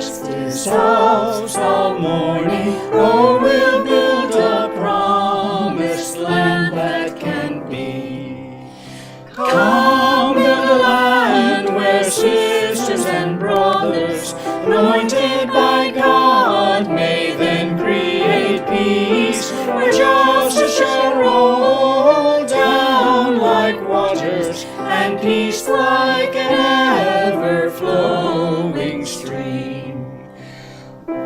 rest his house all morning. Oh, we'll build a promised land that can be. Come, build a land where sisters and brothers, anointed by God, may then create peace, where justice shall roll down like waters, and peace like an ever-flowing stream.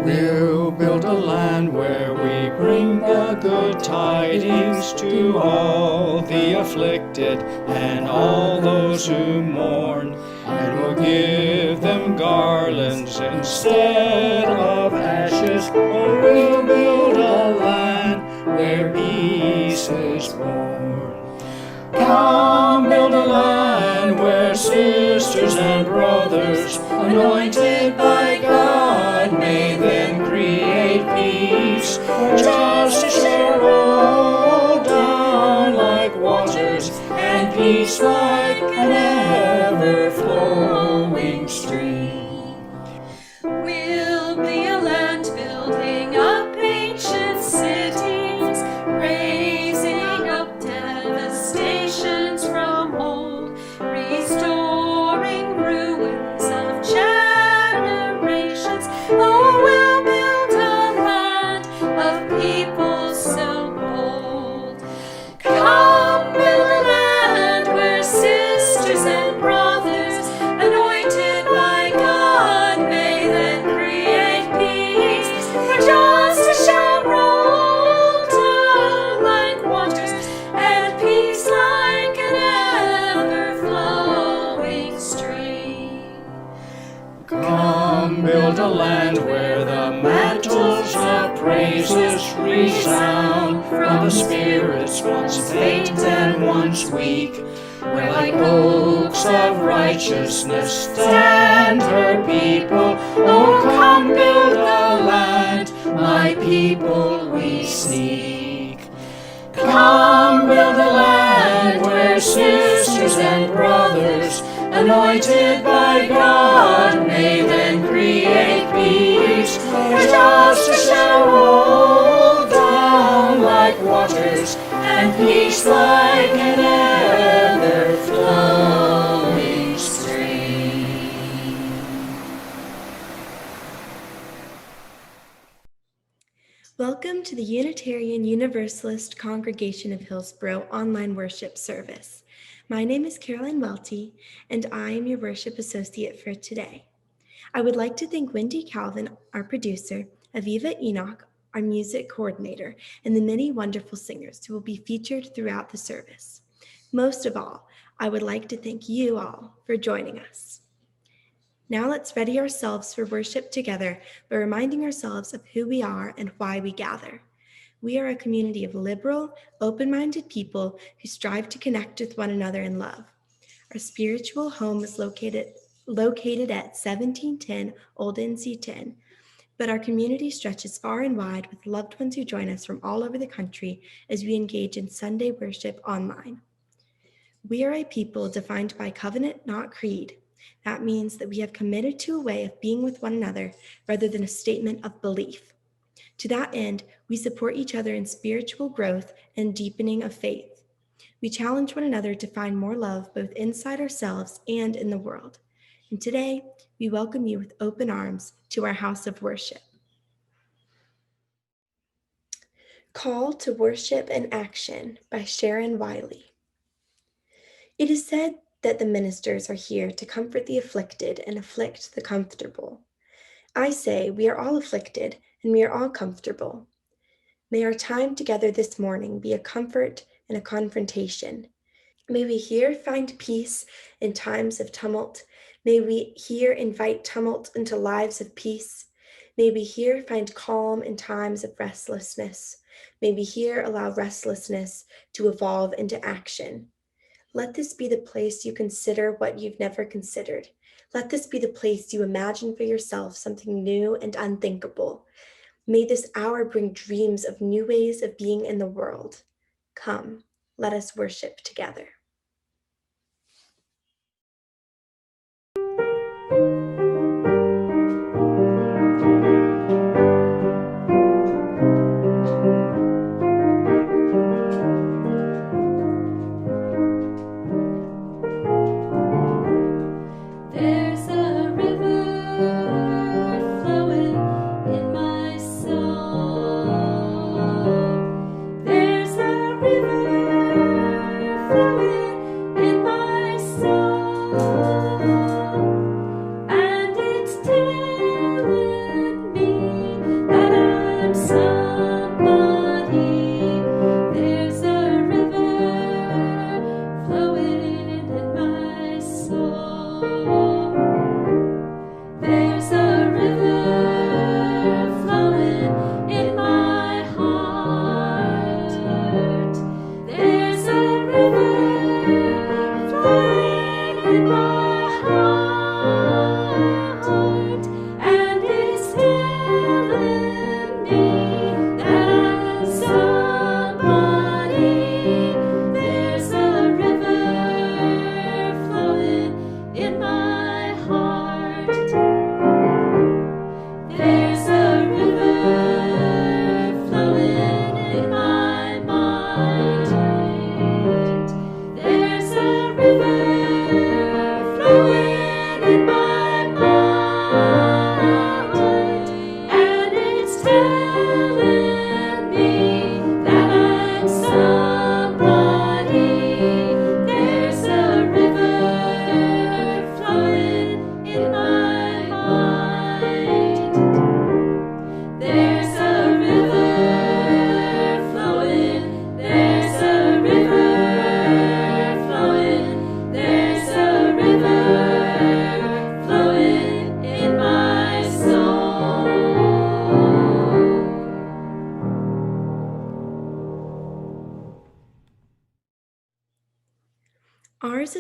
We'll build a land where we bring the good tidings to all the afflicted and all those who mourn, and we'll give them garlands instead of ashes. Oh, we'll build a land where peace is born. Come, build a land where sisters and brothers, anointed by God, may then create peace, where justice shall roll down like waters, and peace like an ever-flowing stream. We'll be a land building up ancient cities, raising up devastations from old, restoring ruins of generations. Oh, we'll build a land of people so bold. Come, build a land where sisters and brothers, anointed by God, may then create peace, where justice shall roll down like waters, and peace like an ever-flowing stream. Come, build a land where the mantles of praises resound from the spirits once faint and once weak, where like oaks of righteousness stand her people. Oh, come, build a land, my people we seek. Come, build a land where sisters and brothers, anointed by God, may then create peace, where justice shall roll down like waters, and peace like an ever-flowing stream. Welcome to the Unitarian Universalist Congregation of Hillsborough online worship service. My name is Caroline Welty, and I am your worship associate for today. I would like to thank Wendy Calvin, our producer, Aviva Enoch, our music coordinator, and the many wonderful singers who will be featured throughout the service. Most of all, I would like to thank you all for joining us. Now let's ready ourselves for worship together by reminding ourselves of who we are and why we gather. We are a community of liberal, open-minded people who strive to connect with one another in love. Our spiritual home is located at 1710 Old NC 10, but our community stretches far and wide with loved ones who join us from all over the country as we engage in Sunday worship online. We are a people defined by covenant, not creed. That means that we have committed to a way of being with one another rather than a statement of belief. To that end, we support each other in spiritual growth and deepening of faith. We challenge one another to find more love both inside ourselves and in the world. And today, we welcome you with open arms to our house of worship. Call to Worship and Action by Sharon Wiley. It is said that the ministers are here to comfort the afflicted and afflict the comfortable. I say we are all afflicted and we are all comfortable. May our time together this morning be a comfort and a confrontation. May we here find peace in times of tumult. May we here invite tumult into lives of peace. May we here find calm in times of restlessness. May we here allow restlessness to evolve into action. Let this be the place you consider what you've never considered. Let this be the place you imagine for yourself something new and unthinkable. May this hour bring dreams of new ways of being in the world. Come, let us worship together.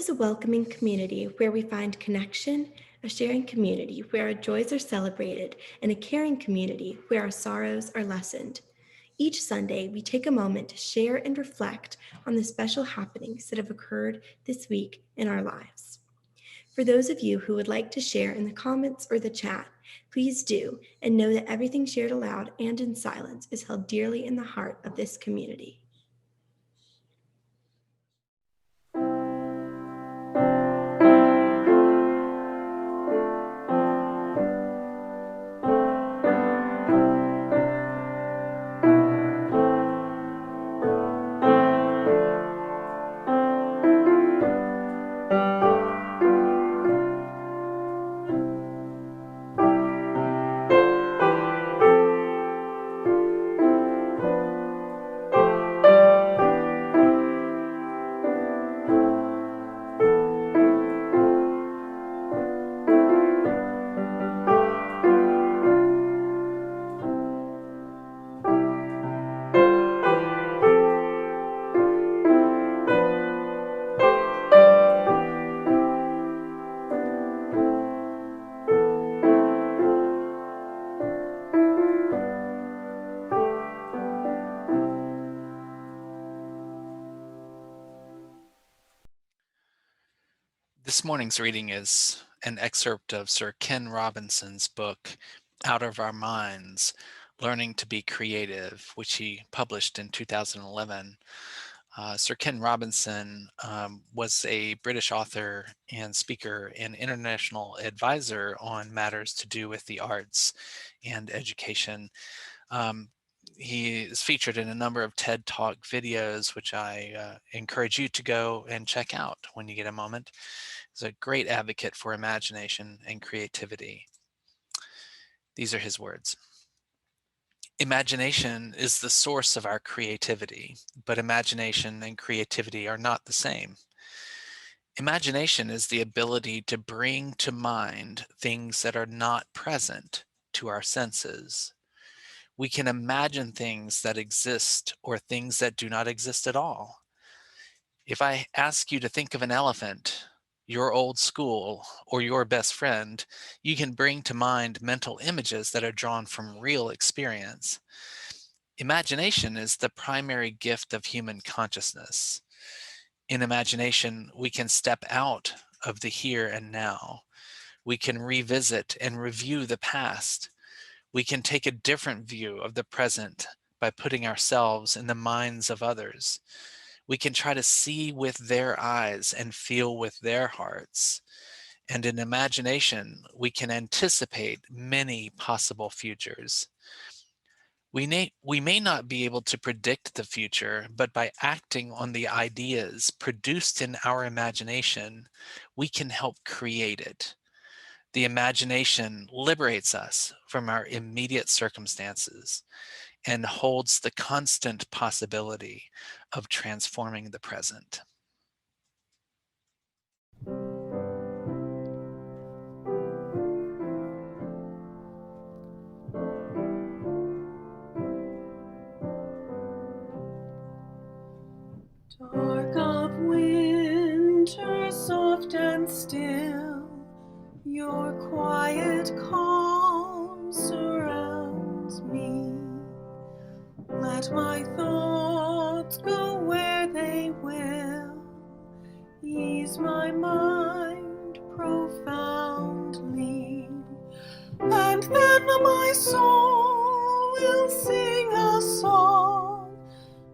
is a welcoming community where we find connection, a sharing community where our joys are celebrated, and a caring community where our sorrows are lessened. Each Sunday, we take a moment to share and reflect on the special happenings that have occurred this week in our lives. For those of you who would like to share in the comments or the chat, please do, and know that everything shared aloud and in silence is held dearly in the heart of this community. This morning's reading is an excerpt of Sir Ken Robinson's book, Out of Our Minds, Learning to be Creative, which he published in 2011. Sir Ken Robinson was a British author and speaker and international advisor on matters to do with the arts and education. He is featured in a number of TED Talk videos, which I encourage you to go and check out when you get a moment. He's a great advocate for imagination and creativity. These are his words. Imagination is the source of our creativity, but imagination and creativity are not the same. Imagination is the ability to bring to mind things that are not present to our senses. We can imagine things that exist or things that do not exist at all. If I ask you to think of an elephant, your old school, or your best friend, you can bring to mind mental images that are drawn from real experience. Imagination is the primary gift of human consciousness. In imagination, we can step out of the here and now. We can revisit and review the past. We can take a different view of the present by putting ourselves in the minds of others. We can try to see with their eyes and feel with their hearts. And in imagination, we can anticipate many possible futures. We may not be able to predict the future, but by acting on the ideas produced in our imagination, we can help create it. The imagination liberates us from our immediate circumstances and holds the constant possibility of transforming the present. Dark of winter, soft and still, your quiet calm surrounds me. Let my thoughts go where they will, ease my mind profoundly, and then my soul will sing a song,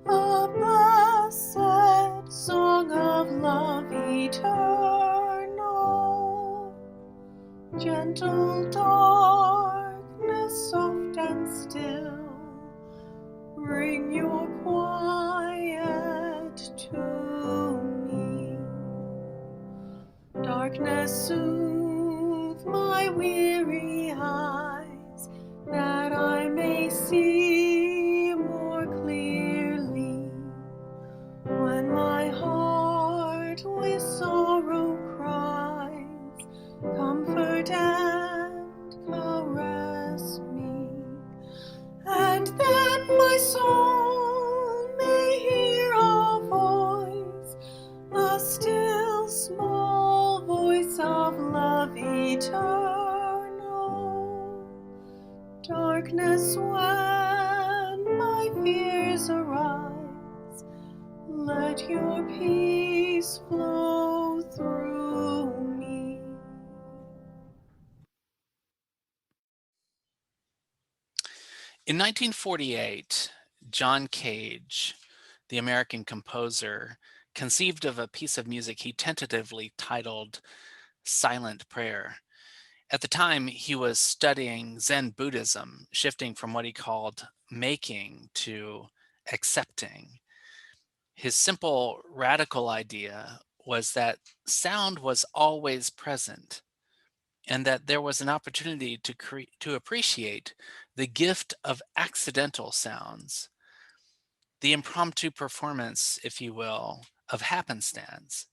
a blessed song of love eternal. Gentle darkness, soft and still, bring your quiet to me. Darkness, soothe my weary eyes, that I may see more clearly. When my heart with sorrow cries, comfort and caress me, and then my soul may hear a voice, a still small darkness when my fears arise. Let your peace flow through me. In 1948, John Cage, the American composer, conceived of a piece of music he tentatively titled Silent Prayer. At the time, he was studying Zen Buddhism, shifting from what he called making to accepting. His simple, radical idea was that sound was always present and that there was an opportunity to appreciate the gift of accidental sounds, the impromptu performance, if you will, of happenstance,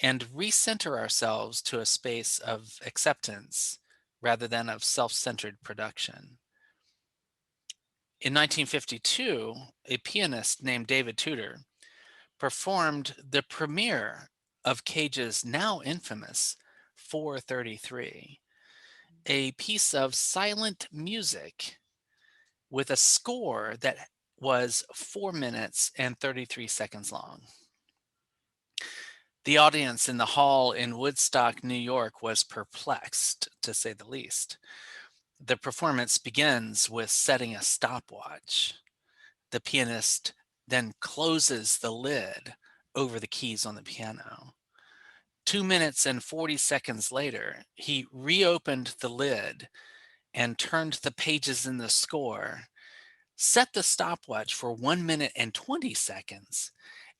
and recenter ourselves to a space of acceptance rather than of self-centered production. In 1952, a pianist named David Tudor performed the premiere of Cage's now infamous 433, a piece of silent music with a score that was 4 minutes and 33 seconds long. The audience in the hall in Woodstock, New York was perplexed, to say the least. The performance begins with setting a stopwatch. The pianist then closes the lid over the keys on the piano. 2 minutes and 40 seconds later, he reopened the lid and turned the pages in the score, set the stopwatch for 1 minute and 20 seconds,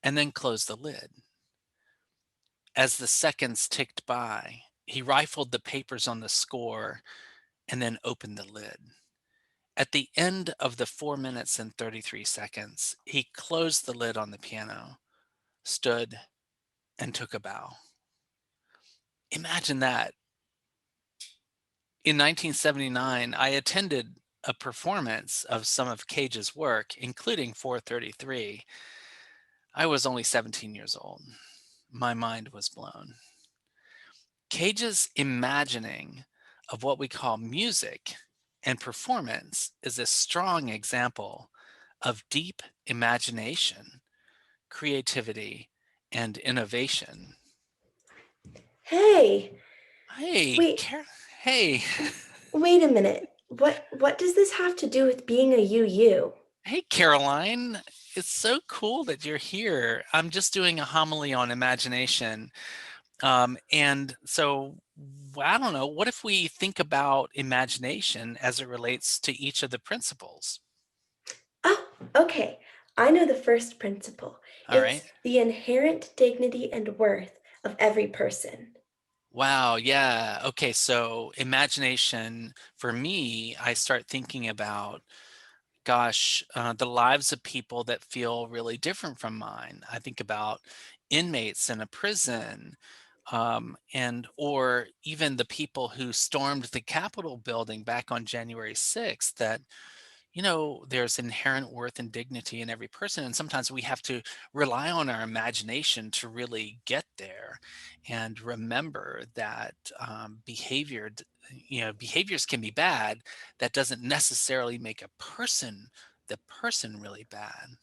and then closed the lid. As the seconds ticked by, he rifled the papers on the score and then opened the lid. At the end of the 4 minutes and 33 seconds, he closed the lid on the piano, stood, and took a bow. Imagine that. In 1979, I attended a performance of some of Cage's work, including 433. I was only 17 years old. My mind was blown. Cage's imagining of what we call music and performance is a strong example of deep imagination, creativity, and innovation. Hey, Hey, wait, hey, wait a minute. What does this have to do with being a UU? hey, Caroline. It's so cool that you're here. I'm just doing a homily on imagination. And so I don't know, what if we think about imagination as it relates to each of the principles? Oh, okay. I know the first principle. All right. It's the inherent dignity and worth of every person. Wow. Yeah. Okay. So imagination for me, I start thinking about, gosh, the lives of people that feel really different from mine. I think about inmates in a prison, and or even the people who stormed the Capitol building back on January 6th. That there's inherent worth and dignity in every person, and sometimes we have to rely on our imagination to really get there, and remember that behaviors can be bad. That doesn't necessarily make the person really bad.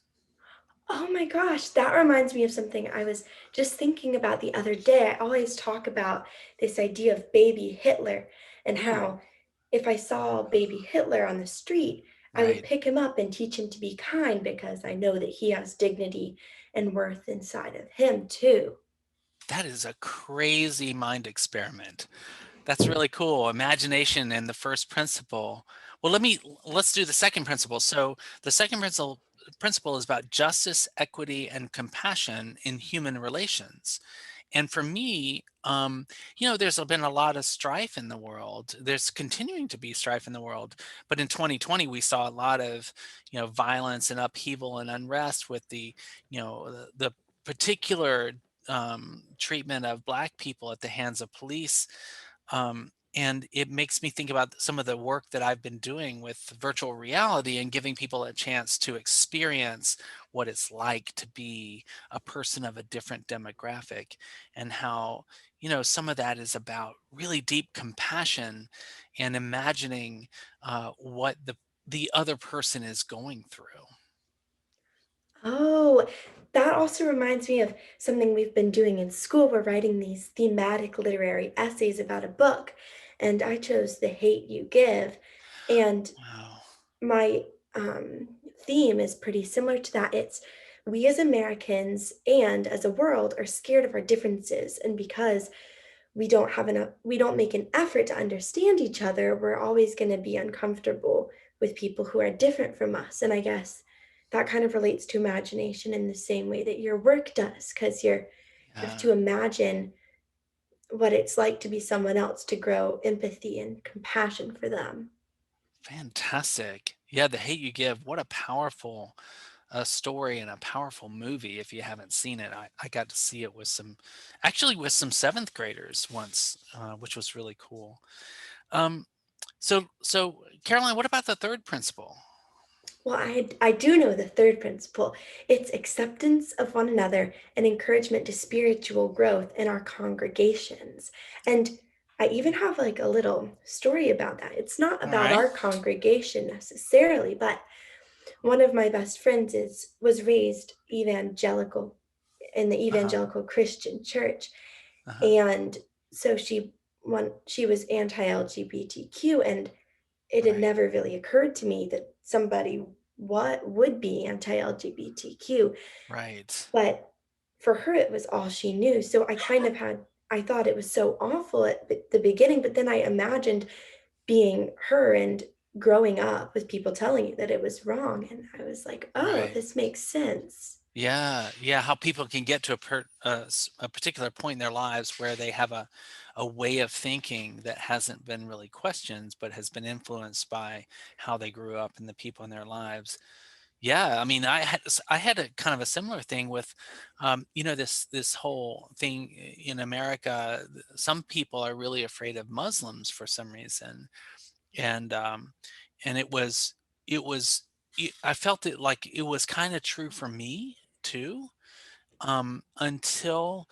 Oh my gosh, that reminds me of something I was just thinking about the other day. I always talk about this idea of baby Hitler and Ooh, how if I saw baby Hitler on the street, I would right. pick him up and teach him to be kind because I know that he has dignity and worth inside of him too. That is a crazy mind experiment. That's really cool. Imagination and the first principle. Well, let's do the second principle. So the second principle is about justice, equity, and compassion in human relations. And for me, there's been a lot of strife in the world. There's continuing to be strife in the world. But in 2020, we saw a lot of, violence and upheaval and unrest with the particular treatment of Black people at the hands of police. And it makes me think about some of the work that I've been doing with virtual reality and giving people a chance to experience what it's like to be a person of a different demographic, and how, some of that is about really deep compassion and imagining what the other person is going through. Oh, that also reminds me of something we've been doing in school. We're writing these thematic literary essays about a book, and I chose The Hate You Give. And Wow. my theme is pretty similar to that. It's we as Americans and as a world are scared of our differences. And because we don't make an effort to understand each other, we're always going to be uncomfortable with people who are different from us. And I guess that kind of relates to imagination in the same way that your work does, because you have Yeah. to imagine what it's like to be someone else, to grow empathy and compassion for them. Fantastic. Yeah, The Hate You Give. What a powerful story and a powerful movie. If you haven't seen it, I got to see it with actually with some seventh graders once, which was really cool. Um, so Caroline, what about the third principle? Well, I do know the third principle. It's acceptance of one another and encouragement to spiritual growth in our congregations. And I even have like a little story about that. It's not All about right. our congregation necessarily, but one of my best friends is was raised evangelical in the Uh-huh. evangelical Christian church. Uh-huh. And so she was anti-LGBTQ, and it had Right. never really occurred to me that somebody what would be anti-LGBTQ, Right. but for her it was all she knew. So I thought it was so awful at the beginning, but then I imagined being her and growing up with people telling you that it was wrong, and I was like, "Oh, Right. this makes sense." Yeah, yeah, how people can get to a particular point in their lives where they have a way of thinking that hasn't been really questioned, but has been influenced by how they grew up and the people in their lives. Yeah, I mean, I had a kind of a similar thing with, this whole thing in America. Some people are really afraid of Muslims for some reason, and it was I felt it like it was kind of true for me too, until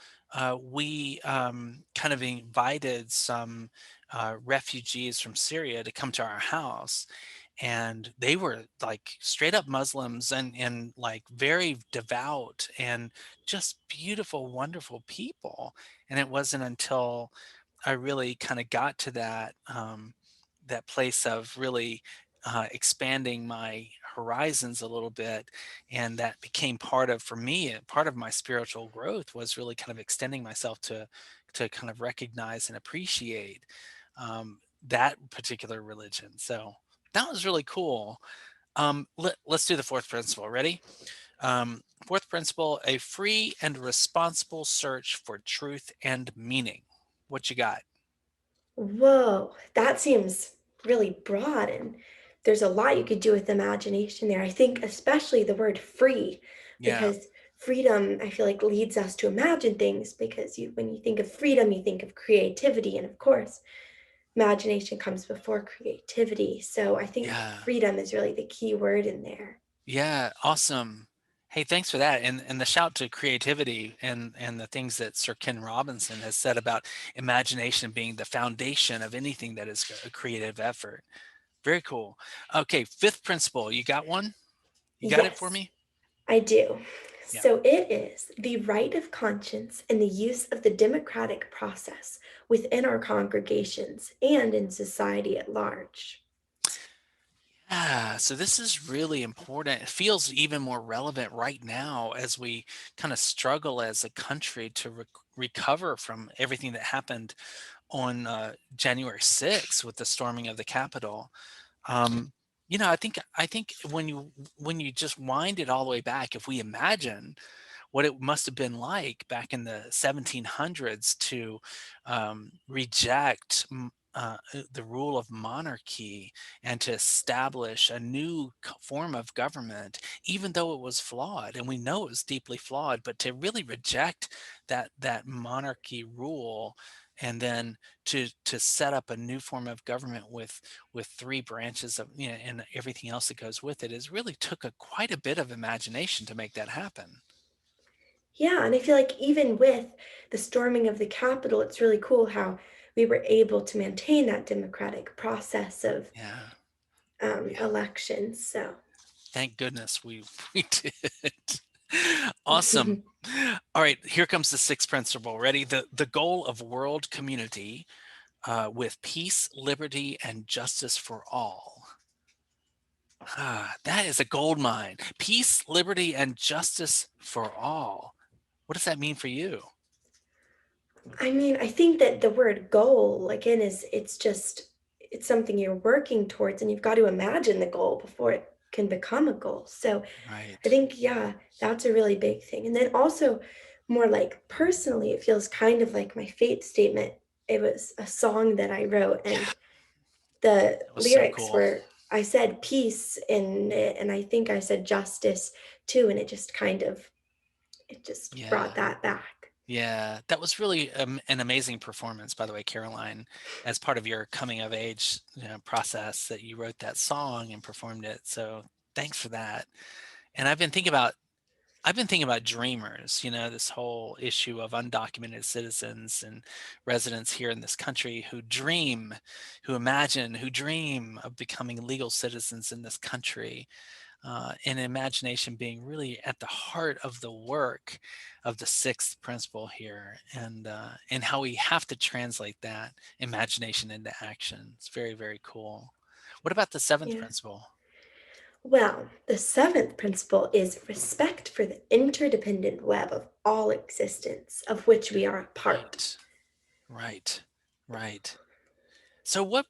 we kind of invited some refugees from Syria to come to our house, and they were like straight up Muslims and like very devout and just beautiful, wonderful people. And it wasn't until I really kind of got to that place of really expanding my horizons a little bit, and that became part of, for me, part of my spiritual growth was really kind of extending myself to kind of recognize and appreciate that particular religion. So that was really cool. Let's do the fourth principle. Ready? Fourth principle: a free and responsible search for truth and meaning. What you got? Whoa, that seems really broad, and there's a lot you could do with imagination there. I think especially the word free, Yeah. because freedom, I feel like, leads us to imagine things, because when you think of freedom, you think of creativity, and of course, imagination comes before creativity. So I think Yeah. freedom is really the key word in there. Yeah, awesome. Hey, thanks for that. And the shout to creativity and the things that Sir Ken Robinson has said about imagination being the foundation of anything that is a creative effort. Very cool. Okay, fifth principle. You got one? You got it for Yes, me? I do. Yeah. So it is the right of conscience and the use of the democratic process within our congregations and in society at large. Yeah, so this is really important. It feels even more relevant right now as we kind of struggle as a country to recover from everything that happened on January 6th with the storming of the Capitol. Um, I think when you just wind it all the way back, if we imagine what it must have been like back in the 1700s to reject the rule of monarchy and to establish a new form of government, even though it was flawed, and we know it was deeply flawed, but to really reject that monarchy rule, and then to set up a new form of government with three branches of, and everything else that goes with it, is really took quite a bit of imagination to make that happen. Yeah, and I feel like even with the storming of the Capitol, it's really cool how we were able to maintain that democratic process of Yeah. Yeah. elections. So, Thank goodness we we did. Awesome. All right, here comes the sixth principle. Ready? The goal of world community with peace, liberty, and justice for all. That is a gold mine. Peace, liberty, and justice for all. What does that mean for you? I mean, I think that the word goal, again, is it's something you're working towards, and you've got to imagine the goal before it can become a goal. So, I Right. think, yeah, that's a really big thing. And then also, more like personally, it feels kind of like my faith statement. It was a song that I wrote, Yeah, and the that was so lyrics cool. were, I said peace in it, and I think I said justice too, and it just brought Yeah. that back. Yeah, that was really an amazing performance, by the way, Caroline, as part of your coming of age, process that you wrote that song and performed it. So thanks for that. And I've been thinking about dreamers, this whole issue of undocumented citizens and residents here in this country who dream, who imagine, who dream of becoming legal citizens in this country, and imagination being really at the heart of the work of the sixth principle here, and how we have to translate that imagination into action. It's very, very cool. What about the seventh Yeah. principle? Well, the seventh principle is respect for the interdependent web of all existence, of which we are a part. Right, right, right. So what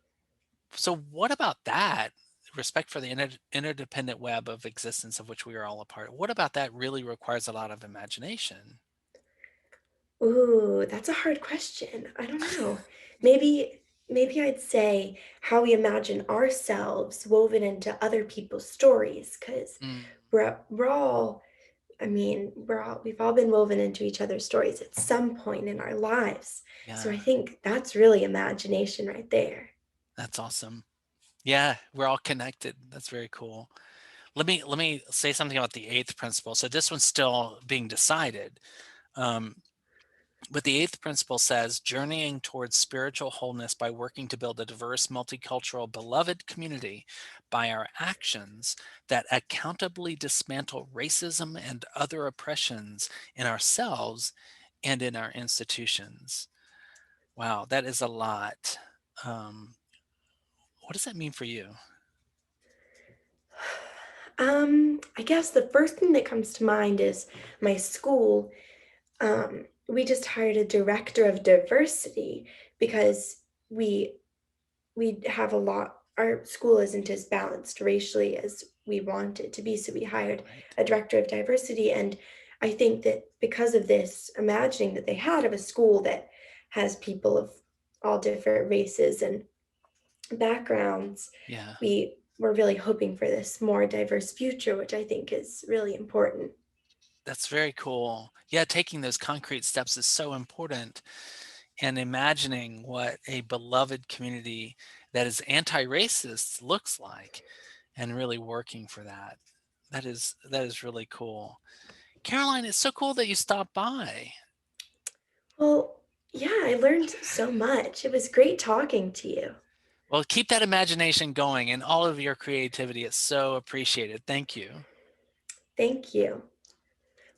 about that? Respect for the interdependent web of existence of which we are all a part. What about that really requires a lot of imagination? Ooh, that's a hard question. I don't know. Maybe maybe I'd say how we imagine ourselves woven into other people's stories, because Mm, we're all, I mean, we've all been woven into each other's stories at some point in our lives. So I yeah, think that's really imagination right there. that's awesome. Yeah, we're all connected. That's very cool. Let me say something about the eighth principle. So this one's still being decided. Um, but the eighth principle says journeying towards spiritual wholeness by working to build a diverse, multicultural, beloved community by our actions that accountably dismantle racism and other oppressions in ourselves and in our institutions. Wow, that is a lot. Um, what does that mean for you? I guess the first thing that comes to mind is my school. We just hired a director of diversity because we have a lot. Our school isn't as balanced racially as we want it to be, so we hired Right. a director of diversity. And I think that because of this imagining that they had of a school that has people of all different races and backgrounds, Yeah. we were really hoping for this more diverse future, which I think is really important. That's very cool. Yeah, taking those concrete steps is so important, and imagining what a beloved community that is anti-racist looks like and really working for that. That is really cool. Caroline, it's so cool that you stopped by. Well, yeah, I learned so much. It was great talking to you. Well, keep that imagination going and all of your creativity. It's so appreciated. Thank you. Thank you.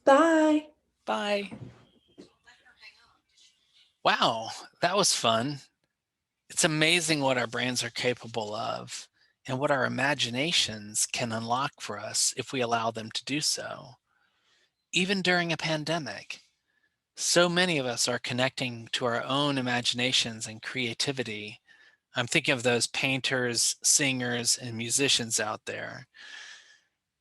Bye. Bye. Wow, that was fun. It's amazing what our brains are capable of and what our imaginations can unlock for us if we allow them to do so. Even during a pandemic, so many of us are connecting to our own imaginations and creativity. I'm thinking of those painters, singers, and musicians out there.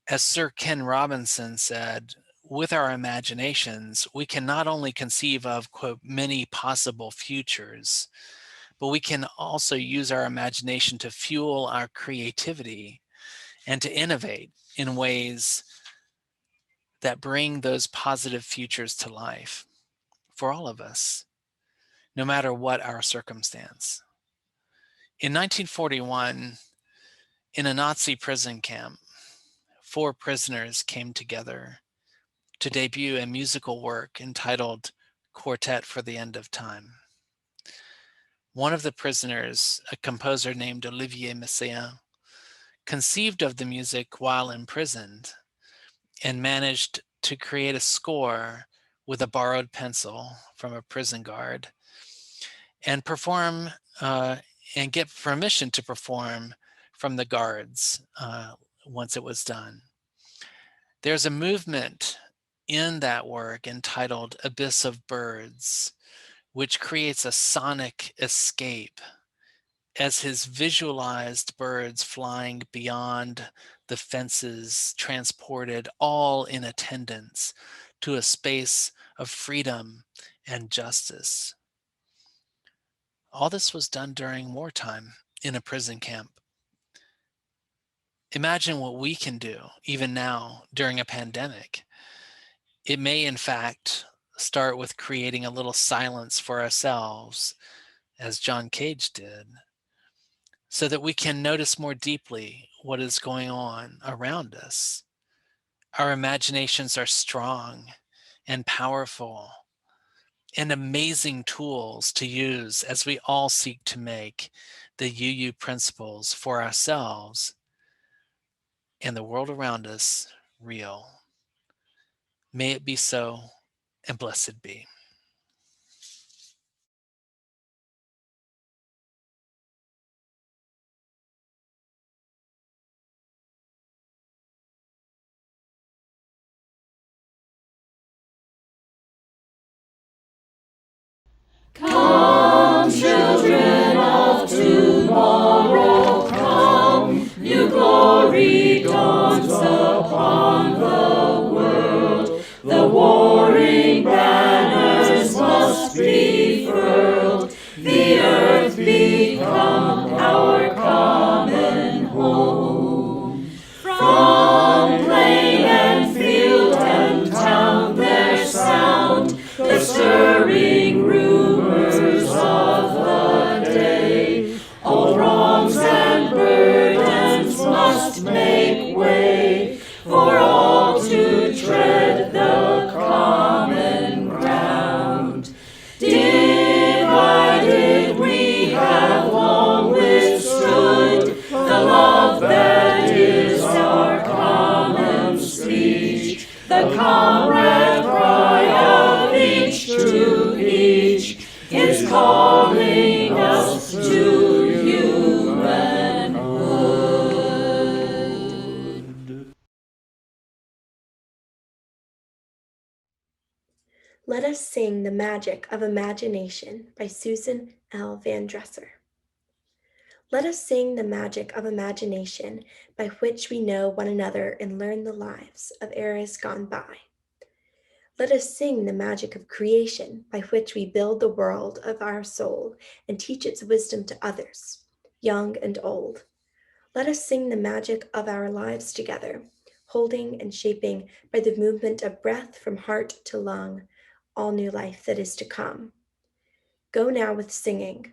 As Sir Ken Robinson said, with our imaginations, we can not only conceive of, quote, many possible futures, but we can also use our imagination to fuel our creativity and to innovate in ways that bring those positive futures to life for all of us, no matter what our circumstance. In 1941, in a Nazi prison camp, four prisoners came together to debut a musical work entitled Quartet for the End of Time. One of the prisoners, a composer named Olivier Messiaen, conceived of the music while imprisoned and managed to create a score with a borrowed pencil from a prison guard and perform and get permission to perform from the guards once it was done. There's a movement in that work entitled Abyss of Birds, which creates a sonic escape as his visualized birds flying beyond the fences, transported all in attendance to a space of freedom and justice. All this was done during wartime in a prison camp. Imagine what we can do even now during a pandemic. It may, in fact, start with creating a little silence for ourselves, as John Cage did, so that we can notice more deeply what is going on around us. Our imaginations are strong and powerful and amazing tools to use as we all seek to make the UU principles for ourselves and the world around us real. May it be so, and blessed be. Come, children of tomorrow, come, new glory dawns upon the world. The warring banners must be furled, the earth become our common home. From plain and field and town there sound the stirring rumors of the day. All wrongs and burdens must make way for all to tread the common ground. Divided we have long withstood the love that is our common speech, the comrade cry of each to each is calling us to humanhood. Let us sing The Magic of Imagination by Susan L. Van Dresser. Let us sing the magic of imagination by which we know one another and learn the lives of eras gone by. Let us sing the magic of creation by which we build the world of our soul and teach its wisdom to others, young and old. Let us sing the magic of our lives together, holding and shaping by the movement of breath from heart to lung, all new life that is to come. Go now with singing.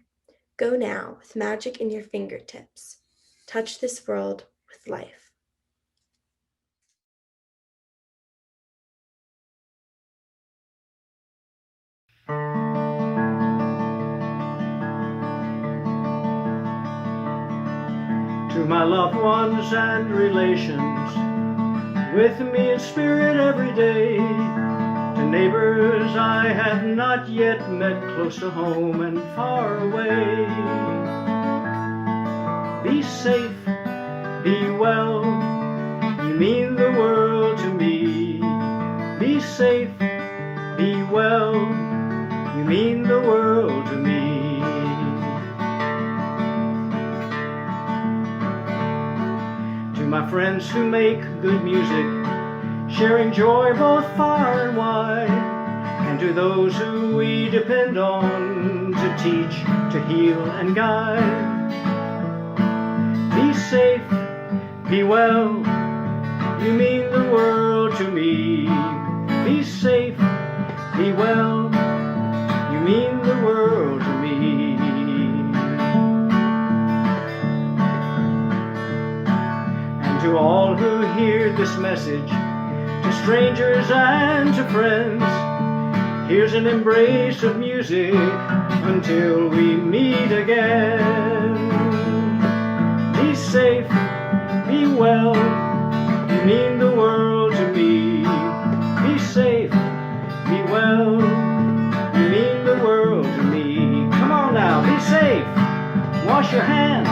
Go now with magic in your fingertips. Touch this world with life. To my loved ones and relations, with me in spirit every day, to neighbors I have not yet met, close to home and far away. Be safe, be well, you mean the world to me. Be safe, be well, you mean the world to me. To my friends who make good music, sharing joy both far and wide, and to those who we depend on to teach, to heal and guide. Be safe, be well, you mean the world to me. Be safe, be well, you mean the world to me. And to all who hear this message, to strangers and to friends. Here's an embrace of music until we meet again. Be safe, be well, you mean the world to me. Be safe, be well, you mean the world to me. Come on now, be safe, wash your hands,